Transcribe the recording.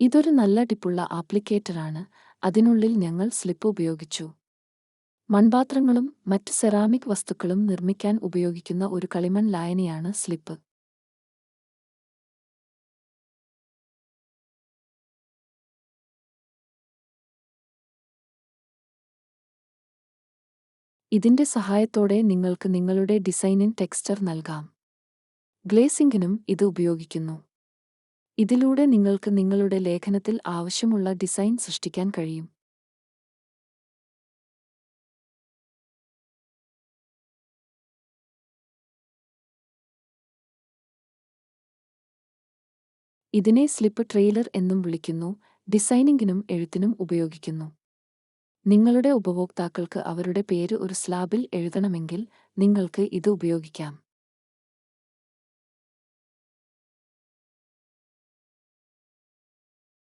ഇതൊരു നല്ല ടിപ്പുള്ള ആപ്ലിക്കേറ്ററാണ്. അതിനുള്ളിൽ ഞങ്ങൾ സ്ലിപ്പ് ഉപയോഗിച്ചു. മൺപാത്രങ്ങളും മറ്റ് സെറാമിക് വസ്തുക്കളും നിർമ്മിക്കാൻ ഉപയോഗിക്കുന്ന ഒരു കളിമൺ ലായനിയാണ് സ്ലിപ്പ്. ഇതിന്റെ സഹായത്തോടെ നിങ്ങൾക്ക് നിങ്ങളുടെ ഡിസൈനിന് ടെക്സ്ചർ നൽകാം. ഗ്ലേസിംഗിനും ഇത് ഉപയോഗിക്കുന്നു. ഇതിലൂടെ നിങ്ങൾക്ക് നിങ്ങളുടെ ലേഖനത്തിൽ ആവശ്യമുള്ള ഡിസൈൻ സൃഷ്ടിക്കാൻ കഴിയും. ഇതിനെ സ്ലിപ്പ് ട്രെയിലർ എന്നും വിളിക്കുന്നു. ഡിസൈനിംഗിനും എഴുത്തിനും ഉപയോഗിക്കുന്നു. നിങ്ങളുടെ ഉപഭോക്താക്കൾക്ക് അവരുടെ പേര് ഒരു സ്ലാബിൽ എഴുതണമെങ്കിൽ നിങ്ങൾക്ക് ഇത് ഉപയോഗിക്കാം.